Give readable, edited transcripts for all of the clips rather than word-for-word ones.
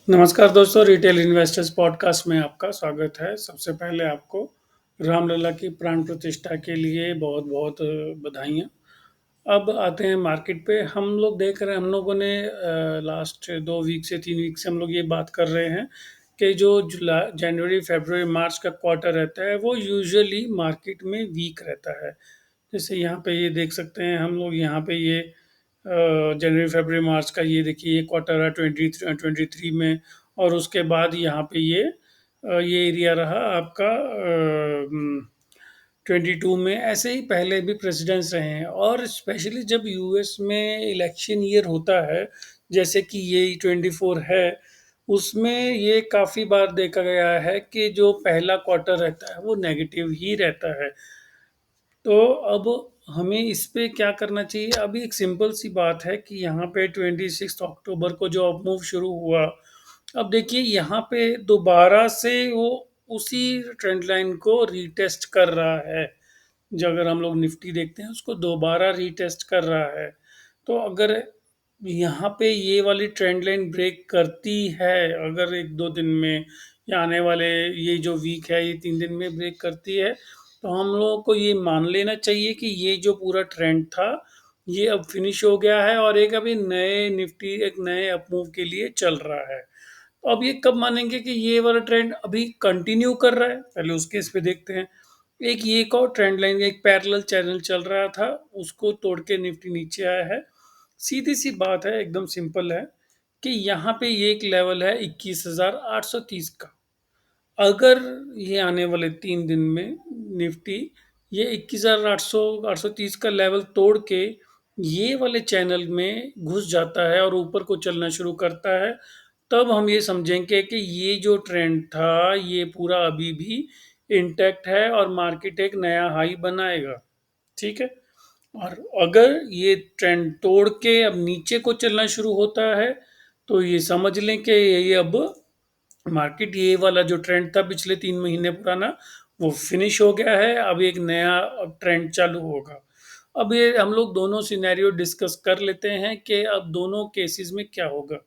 नमस्कार दोस्तों, retail investors podcast में आपका स्वागत है। सबसे पहले आपको रामलला की प्राण प्रतिष्ठा के लिए बहुत-बहुत बधाइयाँ। अब आते हैं मार्केट पे। हम लोग देख रहे हैं, हम लोगों ने लास्ट 2 वीक से 3 वीक से हम लोग ये बात कर रहे हैं कि जो जनवरी, फरवरी, मार्च का क्वार्टर रहता है, वो यूजुअली मार्केट में वीक रहता है। जैसे यहाँ पे ये देख सकते हैं हम लोग, यहाँ पे ये जनवरी, फरवरी, मार्च का ये देखिए, ये क्वार्टर है 23 में। और उसके बाद यहाँ पे ये एरिया रहा आपका 22 में। ऐसे ही पहले भी प्रेसिडेंट्स रहे हैं, और स्पेशली जब यूएस में इलेक्शन ईयर होता है, जैसे कि ये 24 है, उसमें ये काफ़ी बार देखा गया है कि जो पहला क्वार्टर रहता है वो नेगेटिव ही रहता है। तो अब हमें इस पे क्या करना चाहिए? अभी एक सिंपल सी बात है कि यहाँ पे 26 अक्टूबर को जो अप मूव शुरू हुआ, अब देखिए यहाँ पे दोबारा से वो उसी ट्रेंड लाइन को रीटेस्ट कर रहा है। जो अगर हम लोग निफ्टी देखते हैं, उसको दोबारा रीटेस्ट कर रहा है। तो अगर यहाँ पे ये वाली ट्रेंड लाइन ब्रेक करती है, अगर 1-2 दिन में या आने वाले ये जो वीक है, ये 3 दिन में ब्रेक करती है, तो हम लोगों को ये मान लेना चाहिए कि ये जो पूरा ट्रेंड था, ये अब फिनिश हो गया है और एक अभी नए निफ्टी एक नए अपमूव के लिए चल रहा है। तो अब ये कब मानेंगे कि ये वाला ट्रेंड अभी कंटिन्यू कर रहा है? पहले उस केस पे देखते हैं। एक और ट्रेंड लाइन, एक पैरेलल चैनल चल रहा था, उसको तोड़ के निफ्टी नीचे आया है। सीधी-सी बात है, एकदम सिंपल है कि यहाँ पे ये एक लेवल है 21,830 का। अगर ये आने वाले 3 दिन में निफ्टी ये 21,800 830 का लेवल तोड़ के ये वाले चैनल में घुस जाता है और ऊपर को चलना शुरू करता है, तब हम ये समझेंगे कि ये जो ट्रेंड था, ये पूरा अभी भी इंटैक्ट है और मार्केट एक नया हाई बनाएगा। ठीक है? और अगर ये ट्रेंड तोड़ के अब नीचे को चलना शुरू होता है, तो ये समझ लें कि ये अब मार्केट, ये वाला जो ट्रेंड था पिछले 3 महीने पुराना, वो फिनिश हो गया है। अब एक नया ट्रेंड चालू होगा। अब ये हम लोग दोनों सिनेरियो डिस्कस कर लेते हैं कि अब दोनों केसेस में क्या होगा।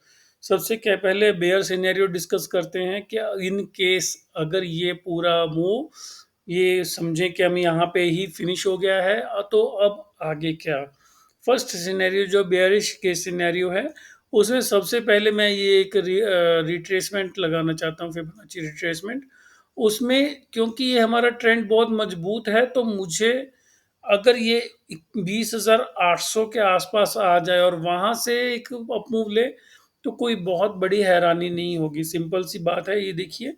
सबसे क्या, पहले बेयर सिनेरियो डिस्कस करते हैं कि इन केस अगर ये पूरा मूव, ये समझें कि हम यहाँ पे ही फिनिश हो गया है, तो अब आगे क्या? फर्स्ट सिनेरियो जो बेयरिश केस सिनेरियो है, उसमें सबसे पहले मैं ये एक रिट्रेसमेंट लगाना चाहता हूँ, फिबोनाची रिट्रेसमेंट। उसमें क्योंकि ये हमारा ट्रेंड बहुत मजबूत है, तो मुझे अगर ये 20,800 के आसपास आ जाए और वहां से एक अप मूव ले, तो कोई बहुत बड़ी हैरानी नहीं होगी। सिंपल सी बात है, ये देखिए,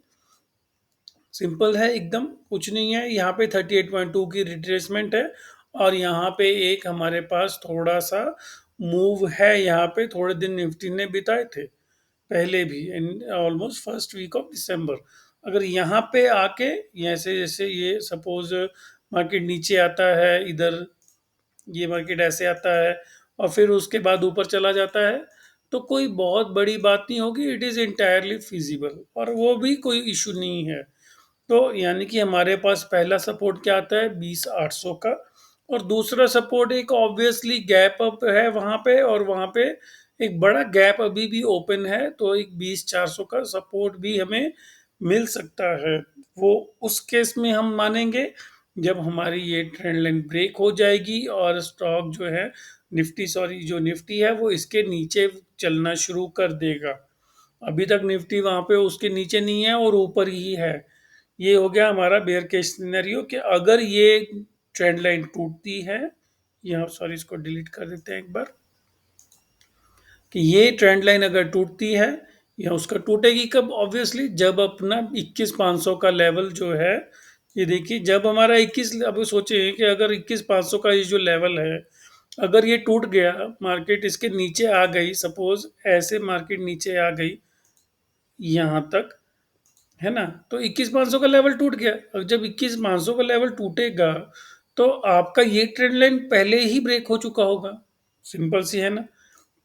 सिंपल है एकदम, कुछ नहीं है। यहाँ पे 38.2 की रिट्रेसमेंट है, और यहाँ पे एक हमारे पास थोड़ा सा मूव है। यहाँ पे थोड़े दिन निफ्टी ने बिताए थे पहले भी, in almost first week of December. अगर यहाँ पे आके जैसे जैसे ये सपोज मार्केट नीचे आता है इधर, ये मार्केट ऐसे आता है और फिर उसके बाद ऊपर चला जाता है, तो कोई बहुत बड़ी बात नहीं होगी। इट इज़ इंटायरली फिजिबल, और वो भी कोई इशू नहीं है। तो यानी कि हमारे पास पहला सपोर्ट क्या आता है, 20,800 का। और दूसरा सपोर्ट एक ऑब्वियसली गैप अप है वहाँ पे, और वहाँ पे एक बड़ा गैप अभी भी ओपन है, तो एक 20,400 का सपोर्ट भी हमें मिल सकता है। वो उस केस में हम मानेंगे जब हमारी ये ट्रेंड लाइन ब्रेक हो जाएगी और स्टॉक जो है, निफ्टी सॉरी, जो निफ्टी है वो इसके नीचे चलना शुरू कर देगा। अभी तक निफ्टी वहाँ पे उसके नीचे नहीं है और ऊपर ही है। ये हो गया हमारा बेयर केस सिनेरियो कि अगर ये ट्रेंड लाइन टूटती है, यहाँ सॉरी इसको डिलीट कर देते हैं एक बार, कि ये ट्रेंड लाइन अगर टूटती है, या उसका टूटेगी कब, ऑब्वियसली जब अपना 21,500 का लेवल जो है, ये देखिए जब हमारा 21, अब सोचे कि अगर 21,500 का ये जो लेवल है, अगर ये टूट गया, मार्केट इसके नीचे आ गई, सपोज ऐसे मार्केट नीचे आ गई यहाँ तक, है ना, तो 21,500 का लेवल टूट गया। और जब 21,500 का लेवल टूटेगा, तो आपका ये ट्रेंड लाइन पहले ही ब्रेक हो चुका होगा। सिंपल सी है ना।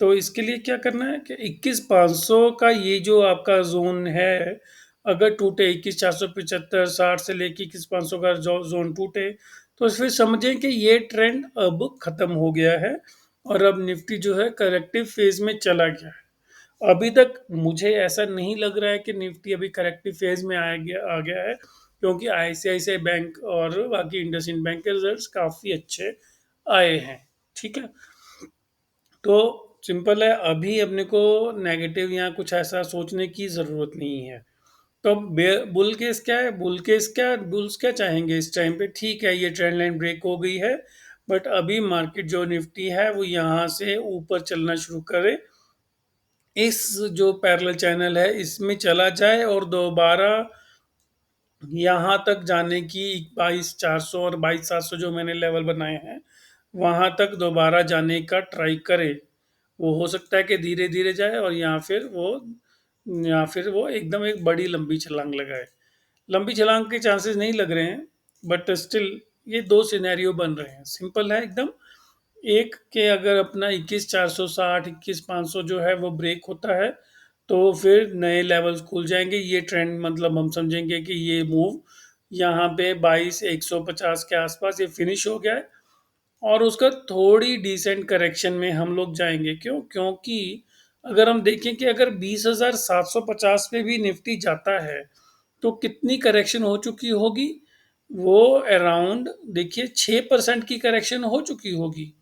तो इसके लिए क्या करना है कि 21,500 का ये जो आपका जोन है, अगर टूटे 21,475 60 से लेके 21,500 का जो जोन टूटे, तो फिर समझें कि ये ट्रेंड अब खत्म हो गया है और अब निफ्टी जो है करेक्टिव फेज में चला गया है। अभी तक मुझे ऐसा नहीं लग रहा है कि निफ्टी अभी करेक्टिव फेज में आ गया है, क्योंकि आईसीआईसीआई बैंक और बाकी इंडसइंड बैंक के रिजल्ट्स काफ़ी अच्छे आए हैं। ठीक है, तो सिंपल है, अभी अपने को नेगेटिव या कुछ ऐसा सोचने की ज़रूरत नहीं है। तो बुल केस क्या है, बुल्स क्या चाहेंगे इस टाइम पे? ठीक है, ये ट्रेंड लाइन ब्रेक हो गई है, बट अभी मार्केट जो निफ्टी है वो यहाँ से ऊपर चलना शुरू करे, इस जो पैरेलल चैनल है इसमें चला जाए और दोबारा यहाँ तक जाने की 22,400 और 22,700 जो मैंने लेवल बनाए हैं, वहाँ तक दोबारा जाने का ट्राई करे। वो हो सकता है कि धीरे धीरे जाए और या फिर वो एकदम एक बड़ी लंबी छलांग लगाए। लंबी छलांग के चांसेस नहीं लग रहे हैं, बट स्टिल ये दो सिनेरियो बन रहे हैं, सिंपल है एकदम। एक के अगर अपना 21,460 21,500 जो है वो ब्रेक होता है, तो फिर नए लेवल्स खुल जाएंगे। ये ट्रेंड मतलब हम समझेंगे कि ये मूव यहाँ पे 22,150 के आसपास ये फिनिश हो गया है, और उसका थोड़ी डिसेंट करेक्शन में हम लोग जाएंगे। क्यों? क्योंकि अगर हम देखें कि अगर 20,750 पे भी निफ्टी जाता है, तो कितनी करेक्शन हो चुकी होगी? वो अराउंड देखिए 6% की करेक्शन हो चुकी होगी।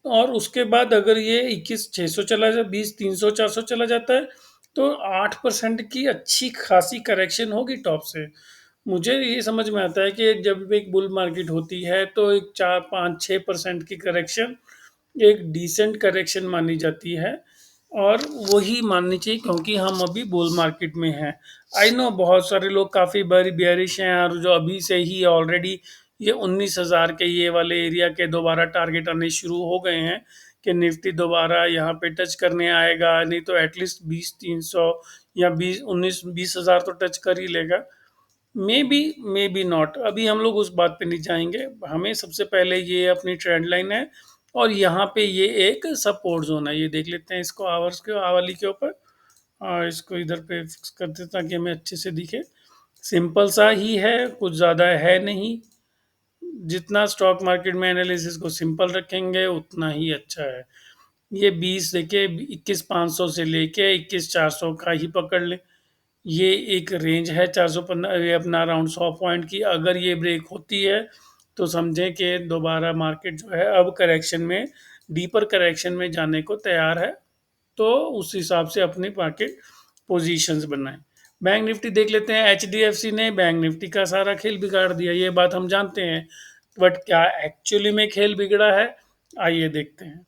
और उसके बाद अगर ये 21,600 चला जाए, 20,300 400 चला जाता है, तो 8% की अच्छी खासी करेक्शन होगी टॉप से। मुझे ये समझ में आता है कि जब भी एक बुल मार्केट होती है तो एक 4 5 6% की करेक्शन एक डिसेंट करेक्शन मानी जाती है, और वही माननी चाहिए, क्योंकि हम अभी बुल मार्केट में हैं। आई नो बहुत सारे लोग काफ़ी बड़ी बेयरिश हैं, और जो अभी से ही ऑलरेडी ये 19,000 के ये वाले एरिया के दोबारा टारगेट आने शुरू हो गए हैं, कि निफ्टी दोबारा यहाँ पे टच करने आएगा, नहीं तो एटलीस्ट 20,300 या 20,000 तो टच कर ही लेगा। मे बी नॉट, अभी हम लोग उस बात पे नहीं जाएंगे। हमें सबसे पहले ये अपनी ट्रेंड लाइन है, और यहाँ पे ये एक सपोर्ट जोन है, ये देख लेते हैं इसको आवर्स के आवाली के ऊपर। और इसको इधर पे फिक्स कर देते हैं ताकि हमें अच्छे से दिखे। सिंपल सा ही है, कुछ ज़्यादा है नहीं। जितना स्टॉक मार्केट में एनालिसिस को सिंपल रखेंगे उतना ही अच्छा है। ये 20 देखिए, 21,500 से लेके 21,400 का ही पकड़ ले। ये एक रेंज है 415, ये अपना अराउंड 100 पॉइंट की। अगर ये ब्रेक होती है तो समझें कि दोबारा मार्केट जो है अब करेक्शन में, डीपर करेक्शन में जाने को तैयार है। तो उस हिसाब से अपनी मार्केट पोजीशंस बनाएं। बैंक निफ्टी देख लेते हैं। एचडीएफसी ने बैंक निफ्टी का सारा खेल बिगाड़ दिया, ये बात हम जानते हैं, बट क्या एक्चुअली में खेल बिगड़ा है? आइए देखते हैं।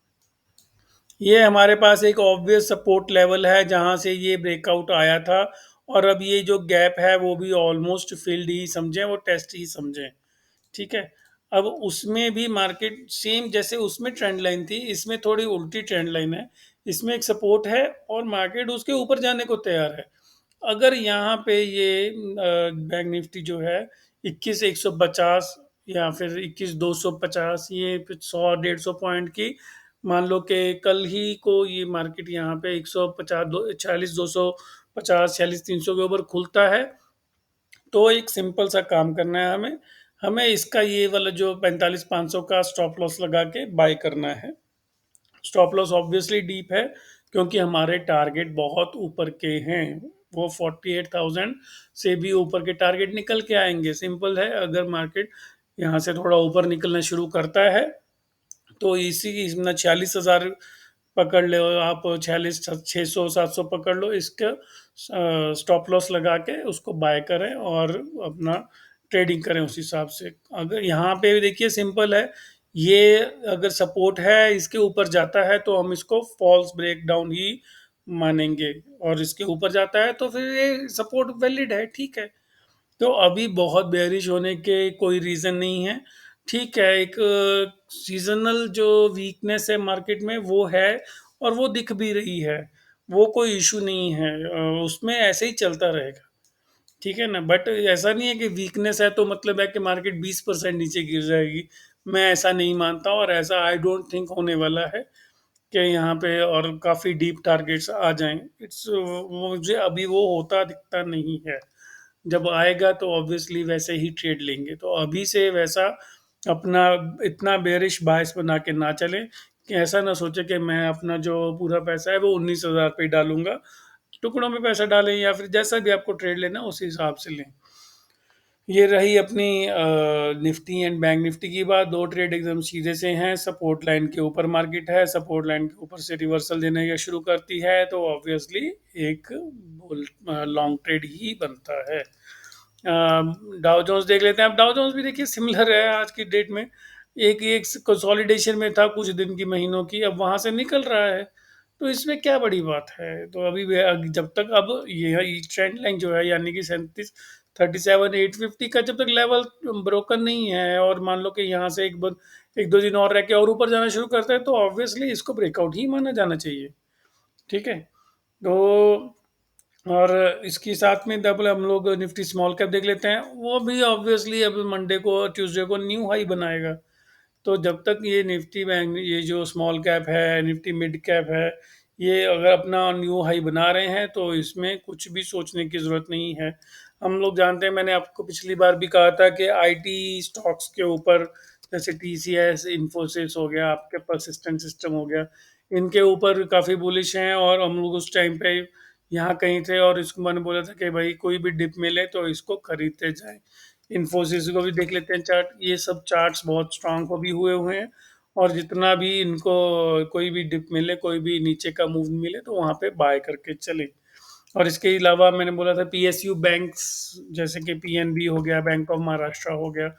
ये हमारे पास एक ऑब्वियस सपोर्ट लेवल है जहां से ये ब्रेकआउट आया था, और अब ये जो गैप है वो भी ऑलमोस्ट फिल्ड ही समझें, वो टेस्ट ही समझें। ठीक है, अब उसमें भी मार्केट सेम जैसे उसमें ट्रेंड लाइन थी, इसमें थोड़ी उल्टी ट्रेंड लाइन है। इसमें एक सपोर्ट है और मार्केट उसके ऊपर जाने को तैयार है। अगर यहाँ पे ये बैंक निफ्टी जो है 21,150 या फिर 21,250, ये 100 150 पॉइंट की, मान लो कि कल ही को ये मार्केट यहाँ पे 150 46,250 46,300 के ऊपर खुलता है, तो एक सिंपल सा काम करना है हमें। हमें इसका ये वाला जो 45,500 का स्टॉप लॉस लगा के बाय करना है। स्टॉप लॉस ऑब्वियसली डीप है, क्योंकि हमारे टारगेट बहुत ऊपर के हैं। वो 48,000 से भी ऊपर के टारगेट निकल के आएंगे। सिंपल है, अगर मार्केट यहाँ से थोड़ा ऊपर निकलना शुरू करता है, तो इसी इसमें 46,000 पकड़ लो आप, 46 600 700 पकड़ लो, इसका स्टॉप लॉस लगा के उसको बाय करें और अपना ट्रेडिंग करें उस हिसाब से। अगर यहाँ पे भी देखिए सिंपल है, ये अगर सपोर्ट है इसके ऊपर जाता है तो हम इसको फॉल्स ब्रेकडाउन ही मानेंगे, और इसके ऊपर जाता है तो फिर ये सपोर्ट वैलिड है, ठीक है। तो अभी बहुत बेयरिश होने के कोई रीज़न नहीं है। ठीक है, एक सीजनल जो वीकनेस है मार्केट में वो है, और वो दिख भी रही है। वो कोई इशू नहीं है, उसमें ऐसे ही चलता रहेगा। ठीक है ना, बट ऐसा नहीं है कि वीकनेस है तो मतलब है कि मार्केट 20% नीचे गिर जाएगी। मैं ऐसा नहीं मानता, और ऐसा आई डोंट थिंक होने वाला है कि यहाँ पे और काफ़ी डीप टारगेट्स आ जाएं। इट्स मुझे अभी वो होता दिखता नहीं है। जब आएगा तो ऑब्वियसली वैसे ही ट्रेड लेंगे, तो अभी से वैसा अपना इतना बेरिश बायस बना के ना चलें। कि ऐसा ना सोचे कि मैं अपना जो पूरा पैसा है वो 19,000 पे ही डालूँगा। टुकड़ों में पैसा डालें या फिर जैसा भी आपको ट्रेड लेना उसी हिसाब से लें। ये रही अपनी निफ्टी एंड बैंक निफ्टी की बात। 2 ट्रेड एकदम सीधे से हैं। सपोर्ट लाइन के ऊपर मार्केट है, सपोर्ट लाइन के ऊपर से रिवर्सल देने का शुरू करती है तो ऑब्वियसली एक लॉन्ग ट्रेड ही बनता है। डाउ जोन्स देख लेते हैं। अब डाउ जोन्स भी देखिए सिमिलर है आज की डेट में। एक एक कंसोलिडेशन में था कुछ दिन की, महीनों की, अब वहां से निकल रहा है। तो इसमें क्या बड़ी बात है? तो अभी जब तक अब ये ट्रेंड लाइन जो है यानी कि 37,850 का जब तक लेवल ब्रोकन नहीं है और मान लो कि यहाँ से एक दो दिन और रह के और ऊपर जाना शुरू करता है तो ऑब्वियसली इसको ब्रेकआउट ही माना जाना चाहिए। ठीक है। तो और इसके साथ में डबल हम लोग निफ्टी स्मॉल कैप देख लेते हैं। वो भी ऑब्वियसली अब मंडे को और ट्यूसडे को न्यू हाई बनाएगा। तो जब तक ये निफ्टी बैंक, ये जो स्मॉल कैप है, निफ्टी मिड कैप है, ये अगर अपना न्यू हाई बना रहे हैं तो इसमें कुछ भी सोचने की ज़रूरत नहीं है। हम लोग जानते हैं, मैंने आपको पिछली बार भी कहा था कि आईटी स्टॉक्स के ऊपर जैसे टीसीएस, इन्फोसिस हो गया, आपके परसिस्टेंट सिस्टम हो गया, इनके ऊपर काफ़ी बुलिश हैं और हम लोग उस टाइम पे यहाँ कहीं थे और इसको मैंने बोला था कि भाई कोई भी डिप मिले तो इसको खरीदते जाएं। इन्फोसिस को भी देख लेते हैं चार्ट। ये सब चार्ट्स बहुत स्ट्रांग को भी हुए हुए हैं और जितना भी इनको कोई भी डिप मिले, कोई भी नीचे का मूव मिले तो वहाँ पे बाय करके चले। और इसके अलावा मैंने बोला था पीएसयू बैंक्स, जैसे कि पीएनबी हो गया, बैंक ऑफ महाराष्ट्र हो गया,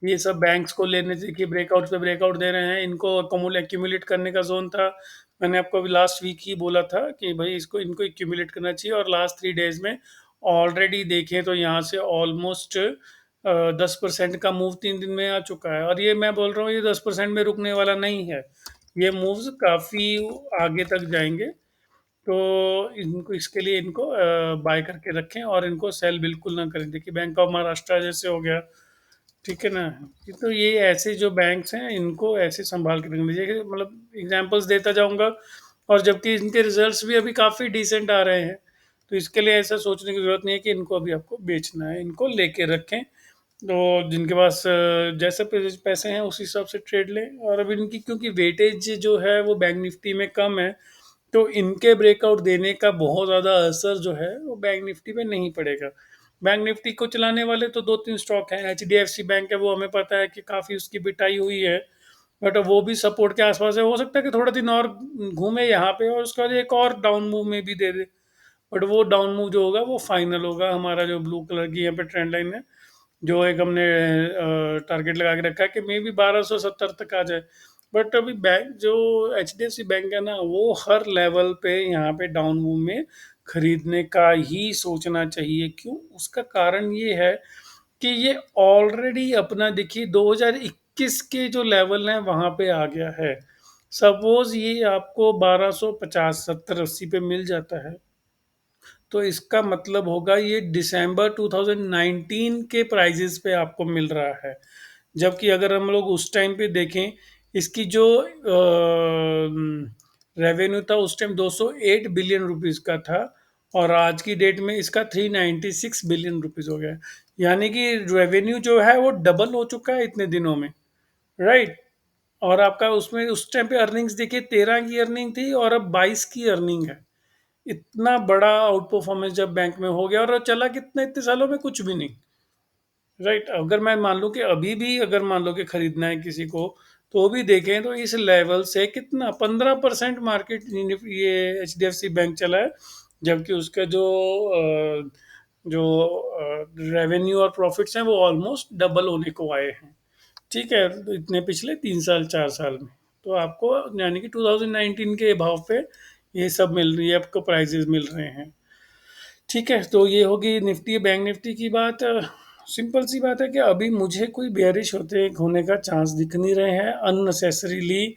ये सब बैंक्स को लेने से कि ब्रेकआउट पे ब्रेकआउट दे रहे हैं, इनको एक्यूमुलेट करने का जोन था। मैंने आपको अभी लास्ट वीक ही बोला था कि भाई इसको इनको एक्यूमुलेट करना चाहिए और लास्ट 3 डेज में ऑलरेडी देखें तो यहाँ से ऑलमोस्ट 10% का मूव 3 दिन में आ चुका है। और ये मैं बोल रहा हूँ ये 10% में रुकने वाला नहीं है, ये मूव्स काफ़ी आगे तक जाएंगे। तो इनको इसके लिए इनको बाय करके रखें और इनको सेल बिल्कुल ना करें। देखिए बैंक ऑफ महाराष्ट्र जैसे हो गया, ठीक है ना। तो ये ऐसे जो बैंक्स हैं इनको ऐसे संभाल के रखना चाहिए, मतलब एग्जांपल्स देता जाऊंगा। और जबकि इनके रिजल्ट्स भी अभी काफ़ी डिसेंट आ रहे हैं तो इसके लिए ऐसा सोचने की ज़रूरत नहीं है कि इनको अभी आपको बेचना है, इनको लेके रखें। तो जिनके पास जैसे पैसे हैं उस हिसाब से ट्रेड लें। और अब इनकी क्योंकि वेटेज जो है वो बैंक निफ्टी में कम है तो इनके ब्रेकआउट देने का बहुत ज़्यादा असर जो है वो बैंक निफ्टी पे नहीं पड़ेगा। बैंक निफ्टी को चलाने वाले तो 2-3 स्टॉक हैं। एचडीएफसी बैंक है, वो हमें पता है कि काफ़ी उसकी पिटाई हुई है, बट वो भी सपोर्ट के आसपास है। हो सकता है कि थोड़ा दिन और घूमे यहाँ पे और उसके बाद एक और डाउन मूव में भी दे दे, बट वो डाउन मूव जो होगा वो फाइनल होगा। हमारा जो ब्लू कलर की यहाँ पे ट्रेंड लाइन है, जो एक हमने टारगेट लगा के रखा है कि मे बी 1270 तक आ जाए। बट अभी बैंक जो H D F C bank है ना, वो हर लेवल पे यहाँ पे डाउन मूव में खरीदने का ही सोचना चाहिए। क्यों? उसका कारण ये है कि ये ऑलरेडी अपना देखिए 2021 के जो लेवल हैं वहाँ पे आ गया है। सपोज ये आपको 1250, 70, 80 पे मिल जाता है तो इसका मतलब होगा ये दिसंबर 2019 के प्राइजेस पे आपको मिल रहा है। जबकि अगर हम लोग उस टाइम पे देखें, इसकी जो रेवेन्यू था उस टाइम 208 बिलियन रुपीस का था और आज की डेट में इसका 396 बिलियन रुपीस हो गया है। यानी कि रेवेन्यू जो है वो डबल हो चुका है इतने दिनों में, राइट। और आपका उसमें उस टाइम पे अर्निंग्स देखिए 13 की अर्निंग थी और अब 22 की अर्निंग है। इतना बड़ा आउट परफॉर्मेंस जब बैंक में हो गया और चला कितना इतने सालों में कुछ भी नहीं, राइट। अगर मैं मान लूँ कि अभी भी अगर मान लो कि खरीदना है किसी को तो भी देखें तो इस लेवल से कितना 15% मार्केट ये H D F C bank चला है। जबकि उसका अ, जो रेवेन्यू और प्रॉफिट्स हैं वो ऑलमोस्ट डबल होने को आए हैं। ठीक है, तो इतने पिछले 3 साल 4 साल में तो आपको यानी कि 2019 के भाव पे ये सब मिल रही है, आपको प्राइजेस मिल रहे हैं। ठीक है, तो ये होगी निफ्टी बैंक निफ्टी की बात। सिंपल सी बात है कि अभी मुझे कोई बेयरिश होने का चांस दिख नहीं रहे हैं अननेसेसरीली।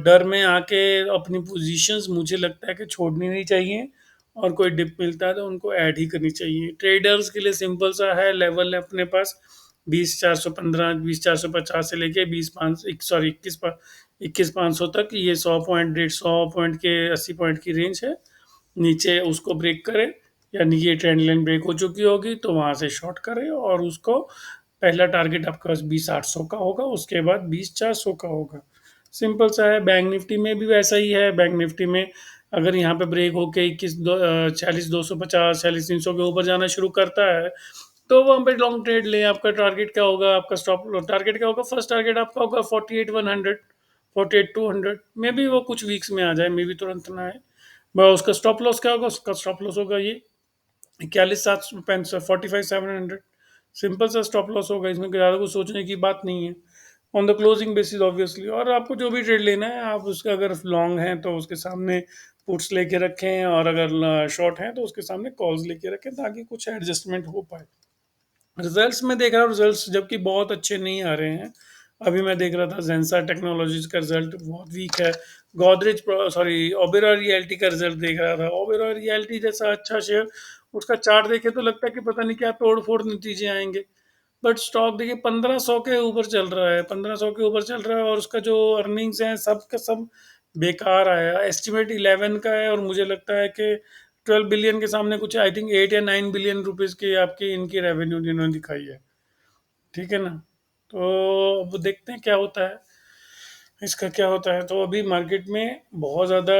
डर में आके अपनी पोजीशंस मुझे लगता है कि छोड़नी नहीं चाहिए और कोई डिप मिलता है तो उनको ऐड ही करनी चाहिए। ट्रेडर्स के लिए सिंपल सा है, लेवल है अपने पास 20,415, 20,450 से लेके 21,500 तक, ये 100 पॉइंट, 150 पॉइंट के 80 पॉइंट की रेंज है। नीचे उसको ब्रेक करें, यानी ये ट्रेंड लाइन ब्रेक हो चुकी होगी तो वहां से शॉर्ट करें और उसको पहला टारगेट आपके पास 20,800 का होगा, उसके बाद 20,400 का होगा। सिंपल सा है, बैंक निफ्टी में भी वैसा ही है। बैंक निफ्टी में अगर यहाँ पे ब्रेक होके 46,250, 46,300 के ऊपर जाना शुरू करता है, तो वहाँ पे लॉन्ग ट्रेड लें। आपका टारगेट क्या होगा? आपका स्टॉप टारगेट क्या होगा? फर्स्ट टारगेट आपका होगा 48,100, 48,200 में भी वो कुछ वीक्स में आ जाए, मे भी तुरंत ना आए। उसका स्टॉप लॉस क्या होगा? उसका स्टॉप लॉस होगा ये 41,765, 45,700। सिंपल सा स्टॉप लॉस होगा, इसमें ज़्यादा कुछ सोचने की बात नहीं है। On the closing basis obviously. और आपको जो भी ट्रेड लेना है, आप उसका अगर लॉन्ग है तो उसके सामने पुट्स लेके रखें, और अगर शॉर्ट है तो उसके सामने कॉल्स लेके रखें, ताकि कुछ एडजस्टमेंट हो पाए। रिजल्ट्स में देख रहा हूँ, रिजल्ट्स जबकि बहुत अच्छे नहीं आ रहे हैं। अभी मैं देख रहा था जेंसा टेक्नोलॉजीज का रिजल्ट बहुत वीक है। गोदरेज, सॉरी, ओबेरॉय रियल्टी का रिजल्ट देख रहा था। ओबेरॉय रियल्टी जैसा अच्छा शेयर, उसका चार्ट देखे तो लगता है कि पता नहीं क्या तोड़ फोड़ नतीजे आएंगे। बट स्टॉक देखिए 1500 के ऊपर चल रहा है, 1500 के ऊपर चल रहा है, और उसका जो अर्निंग्स हैं सब का सब बेकार आया। एस्टिमेट 11 का है, और मुझे लगता है कि 12 बिलियन के सामने कुछ आई थिंक 8 या 9 बिलियन रुपीस की आपकी इनकी रेवेन्यू जिन्होंने दिखाई है। ठीक है ना? तो अब देखते हैं क्या होता है, इसका क्या होता है। तो अभी मार्केट में बहुत ज़्यादा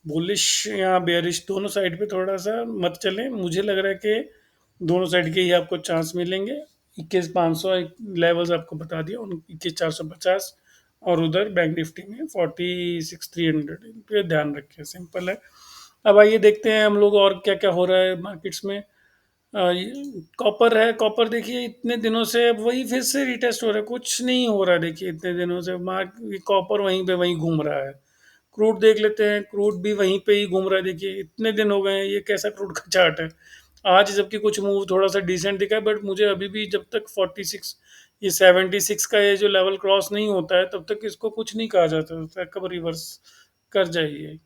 बुलिश या बेयरिश दोनों साइड पे थोड़ा सा मत चलें। मुझे लग रहा है कि दोनों साइड के ही आपको चांस मिलेंगे। 21,500 लेवल्स आपको बता दिया, उन 21,450, और उधर बैंक निफ्टी में 46,300। इन पे ध्यान रखें, सिंपल है। अब आइए देखते हैं हम लोग और क्या क्या हो रहा है मार्केट्स में। कॉपर है। कॉपर देखिए इतने दिनों से अब वही फिर से रिटेस्ट हो रहा है, कुछ नहीं हो रहा है। देखिए इतने दिनों से मार्क कॉपर वहीं पे वहीं घूम रहा है। क्रूड देख लेते हैं, क्रूड भी वहीं पे ही घूम रहा है। देखिए इतने दिन हो गए हैं, ये कैसा क्रूड का चार्ट है। आज जबकि कुछ मूव थोड़ा सा डिसेंट दिखा है, बट मुझे अभी भी जब तक 46, ये 76 का ये जो लेवल क्रॉस नहीं होता है, तब तक इसको कुछ नहीं कहा जाता, तब तक कब रिवर्स कर जाइए।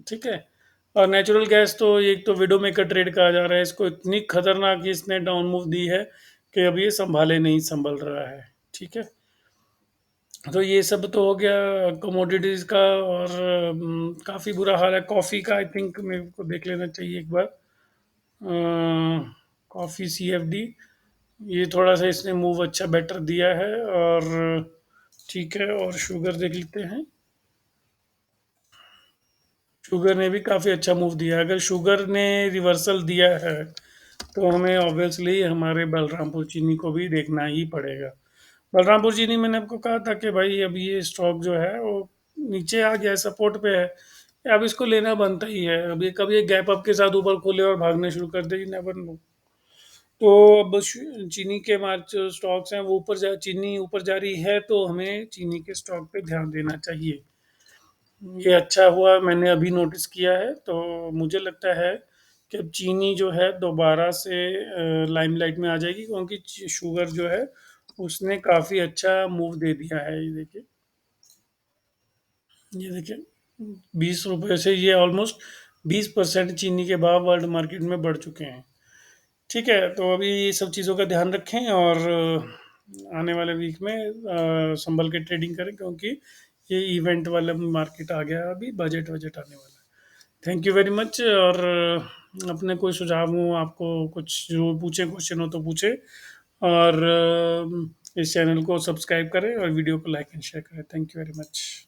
ठीक है। और नेचुरल गैस तो एक तो विडो मेकर ट्रेड कहा जा रहा है, इसको इतनी खतरनाक इसने डाउन मूव दी है कि अब ये संभाले नहीं संभल रहा है। ठीक है। तो ये सब तो हो गया कमोडिटीज का। और काफ़ी बुरा हाल है कॉफ़ी का। आई थिंक मेरे को देख लेना चाहिए एक बार। कॉफ़ी CFD, ये थोड़ा सा इसने मूव अच्छा बेटर दिया है। और ठीक है, और शुगर देख लेते हैं। शुगर ने भी काफ़ी अच्छा मूव दिया है। अगर शुगर ने रिवर्सल दिया है, तो हमें ऑब्वियसली हमारे बलरामपुर चीनी को भी देखना ही पड़ेगा। बलरामपुर चीनी मैंने आपको कहा था कि भाई अब ये स्टॉक जो है वो नीचे आ गया है, सपोर्ट पे है। अब इसको लेना बनता ही है। अब ये कभी एक गैप अप के साथ ऊपर खोले और भागने शुरू कर दे, नेवर नो। तो अब चीनी के मार्च स्टॉक्स हैं वो चीनी ऊपर जा रही है, तो हमें चीनी के स्टॉक पे ध्यान देना चाहिए। ये अच्छा हुआ मैंने अभी नोटिस किया है। तो मुझे लगता है कि अब चीनी जो है दोबारा से लाइमलाइट में आ जाएगी, क्योंकि शुगर जो है उसने काफ़ी अच्छा मूव दे दिया है। ये देखिए 20 रुपये से ये ऑलमोस्ट 20% चीनी के भाव वर्ल्ड मार्केट में बढ़ चुके हैं। ठीक है, तो अभी ये सब चीज़ों का ध्यान रखें, और आने वाले वीक में संभल के ट्रेडिंग करें, क्योंकि ये इवेंट वाला मार्केट आ गया है, अभी बजट वजट आने वाला है। Thank you very much. और अपने कोई सुझाव हो, आपको कुछ जो पूछे क्वेश्चन हो तो पूछे। और इस चैनल को सब्सक्राइब करें और वीडियो को लाइक एंड शेयर करें। Thank you very much.